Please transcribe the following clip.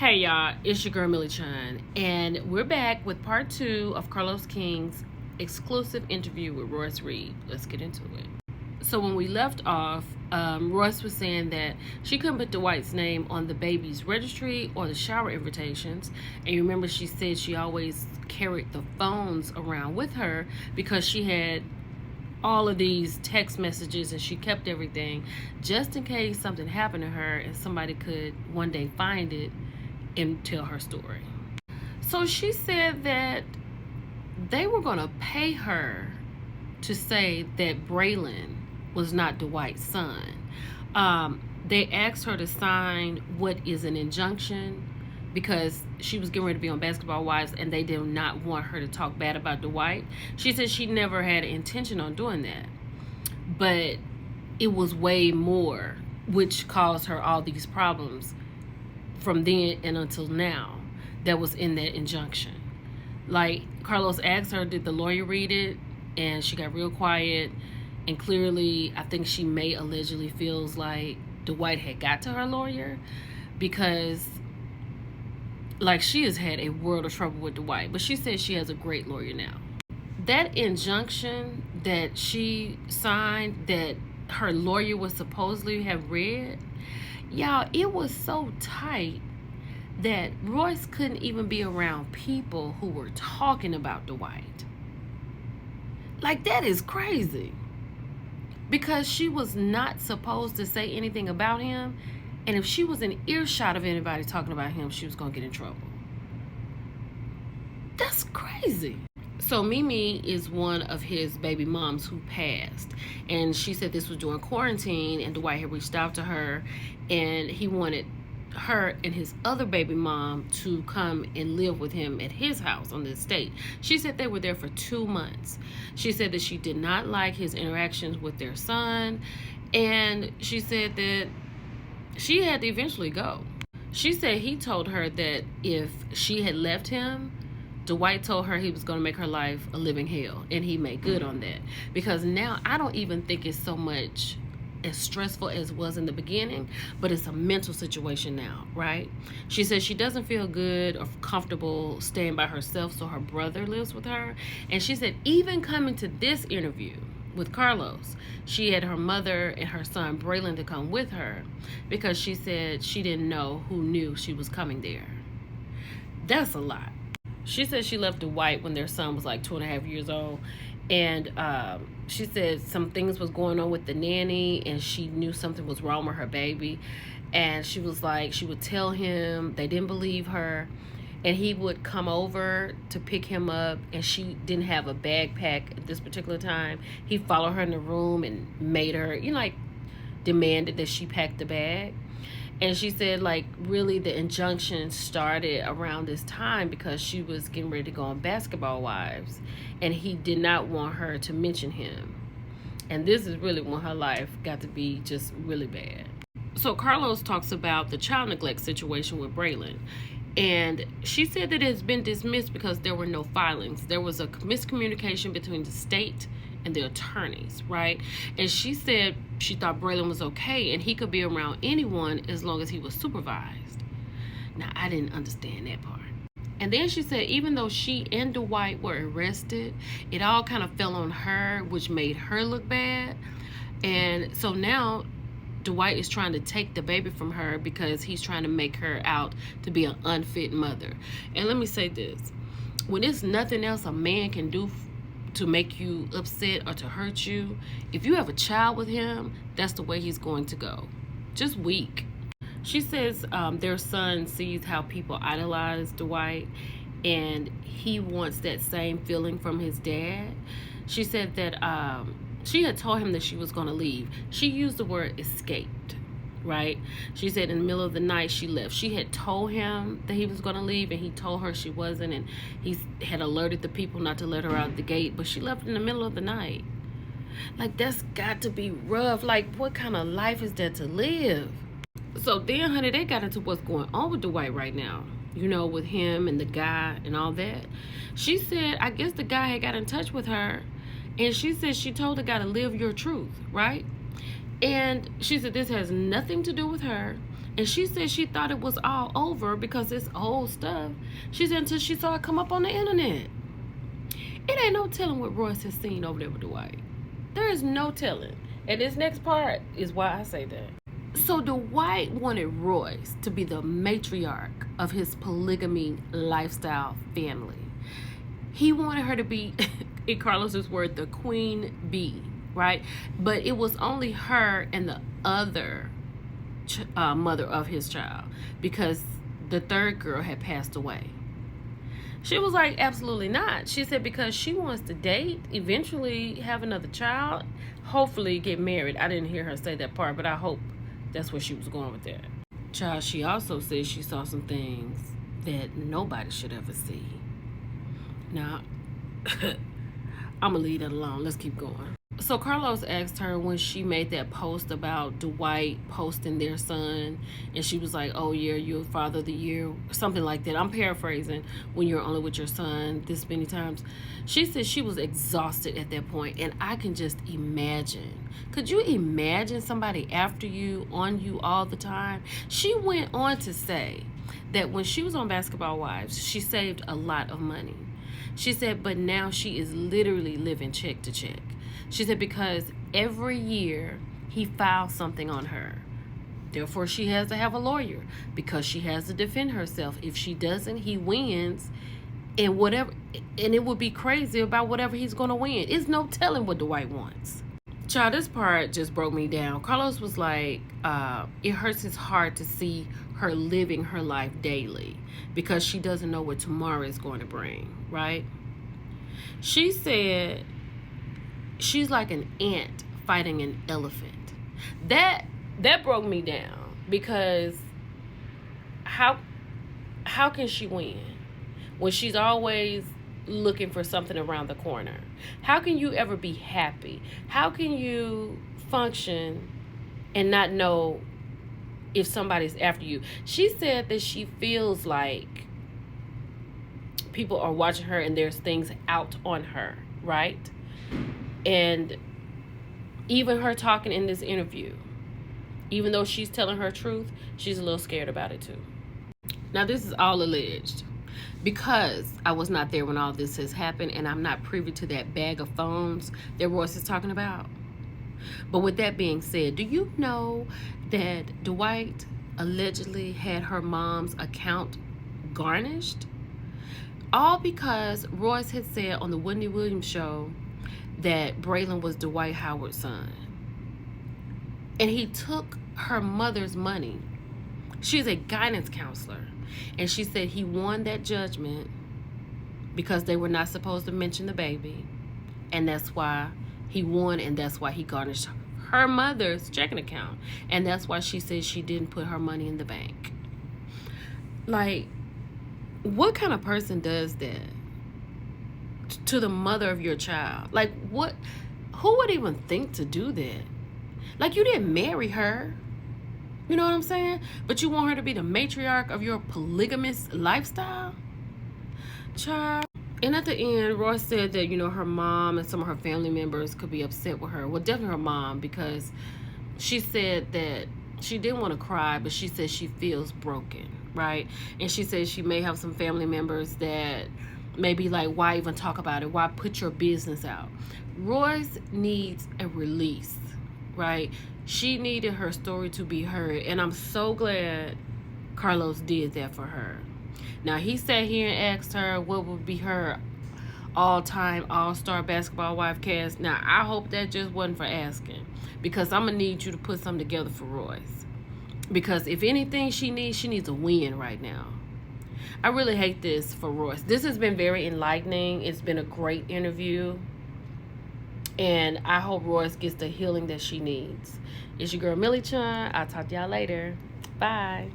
Hey y'all, it's your girl Millie Chun, and we're back with part 2 of Carlos King's exclusive interview with Royce Reed. Let's get into it. So when we left off, Royce was saying that she couldn't put Dwight's name on the baby's registry or the shower invitations. And you remember she said she always carried the phones around with her because she had all of these text messages and she kept everything just in case something happened to her and somebody could one day find it and tell her story. So she said that they were going to pay her to say that Braylon was not Dwight's son. They asked her to sign what is an injunction because she was getting ready to be on Basketball Wives and they did not want her to talk bad about Dwight. She said she never had intention on doing that, but it was way more, which caused her all these problems from then and until now that was in that injunction. Like, Carlos asked her, did the lawyer read it? And she got real quiet, and clearly I think she may allegedly feels like Dwight had got to her lawyer because like she has had a world of trouble with Dwight, but she says she has a great lawyer now. That injunction that she signed that her lawyer was supposedly have read, y'all, it was so tight that Royce couldn't even be around people who were talking about Dwight. Like, that is crazy. Because she was not supposed to say anything about him, and if she was in earshot of anybody talking about him, she was going to get in trouble. That's crazy. So Mimi is one of his baby moms who passed, and she said this was during quarantine and Dwight had reached out to her and he wanted her and his other baby mom to come and live with him at his house on the estate. She said they were there for 2 months. She said that she did not like his interactions with their son, and she said that she had to eventually go. She said he told her that if she had left him, Dwight told her he was going to make her life a living hell, and he made good on that. Because now I don't even think it's so much as stressful as it was in the beginning, but it's a mental situation now, right? She says she doesn't feel good or comfortable staying by herself, so her brother lives with her. And she said even coming to this interview with Carlos, she had her mother and her son Braylon to come with her because she said she didn't know who knew she was coming there. That's a lot. She said she left Dwight when their son was like 2.5 years old, and she said some things was going on with the nanny and she knew something was wrong with her baby, and she was like, she would tell him, they didn't believe her, and he would come over to pick him up and she didn't have a bag pack at this particular time. He'd follow her in the room and made her, like demanded that she pack the bag. And she said, like, really the injunction started around this time because she was getting ready to go on Basketball Wives, and he did not want her to mention him. And this is really when her life got to be just really bad. So Carlos talks about the child neglect situation with Braylon, and she said that it has been dismissed because there were no filings. There was a miscommunication between the state and the attorneys, right? And she said she thought Braylon was okay and he could be around anyone as long as he was supervised. Now, I didn't understand that part. And then she said even though she and Dwight were arrested, it all kind of fell on her, which made her look bad. And so now Dwight is trying to take the baby from her because he's trying to make her out to be an unfit mother. And let me say this, when there's nothing else a man can do to make you upset or to hurt you, if you have a child with him, that's the way he's going to go. Just weak. She says their son sees how people idolize Dwight and he wants that same feeling from his dad. She said that she had told him that she was going to leave. She used the word escaped, right? She said in the middle of the night she left. She had told him that he was going to leave and he told her she wasn't, and he had alerted the people not to let her out the gate, but she left in the middle of the night. Like, that's got to be rough. Like, what kind of life is that to live? So then, honey, they got into what's going on with Dwight right now, with him and the guy and all that. She said I guess the guy had got in touch with her, and she said she told the guy to live your truth, right? And she said this has nothing to do with her, And she said she thought it was all over because it's old stuff. She said until she saw it come up on the internet. It ain't no telling what Royce has seen over there with Dwight. There is no telling. And this next part is why I say that. So Dwight wanted Royce to be the matriarch of his polygamy lifestyle family. He wanted her to be, in Carlos's word, the queen bee, right? But it was only her and the other mother of his child, because the third girl had passed away. She was like, absolutely not. She said because she wants to date, eventually have another child, hopefully get married. I didn't hear her say that part, but I hope that's where she was going with that. Child, she also said she saw some things that nobody should ever see. Now, I'm going to leave that alone. Let's keep going. So Carlos asked her when she made that post about Dwight posting their son, and she was like, oh yeah, you're father of the year, something like that. I'm paraphrasing, when you're only with your son this many times. She said she was exhausted at that point, and I can just imagine. Could you imagine somebody after you, on you all the time? She went on to say that when she was on Basketball Wives, she saved a lot of money. She said, but now she is literally living check to check. She said because every year he files something on her. Therefore, she has to have a lawyer because she has to defend herself. If she doesn't, he wins. And whatever, and it would be crazy about whatever he's going to win. It's no telling what Dwight wants. Child, this part just broke me down. Carlos was like, it hurts his heart to see her living her life daily because she doesn't know what tomorrow is going to bring, right? She said she's like an ant fighting an elephant. That broke me down because how can she win when she's always looking for something around the corner? How can you ever be happy? How can you function and not know if somebody's after you? She said that she feels like people are watching her and there's things out on her, right? And even her talking in this interview, even though she's telling her truth, she's a little scared about it too. Now, this is all alleged because I was not there when all this has happened, and I'm not privy to that bag of phones that Royce is talking about. But with that being said, do you know that Dwight allegedly had her mom's account garnished? All because Royce had said on the Whitney Williams show that Braylon was Dwight Howard's son. And he took her mother's money. She's a guidance counselor. And she said he won that judgment because they were not supposed to mention the baby. And that's why he won, and that's why he garnished her mother's checking account. And that's why she said she didn't put her money in the bank. Like, what kind of person does that to the mother of your child? Like, what? Who would even think to do that? Like, you didn't marry her. You know what I'm saying? But you want her to be the matriarch of your polygamous lifestyle? Child. And at the end, Royce said that, you know, her mom and some of her family members could be upset with her. Well, definitely her mom, because she said that she didn't want to cry, but she said she feels broken, right? And she said she may have some family members that may be like, why even talk about it? Why put your business out? Royce needs a release, right? She needed her story to be heard, and I'm so glad Carlos did that for her. Now, he sat here and asked her what would be her all-time all-star basketball wife cast. Now, I hope that just wasn't for asking, because I'm going to need you to put something together for Royce. Because if anything she needs a win right now. I really hate this for Royce. This has been very enlightening. It's been a great interview. And I hope Royce gets the healing that she needs. It's your girl, Millie Chun. I'll talk to y'all later. Bye.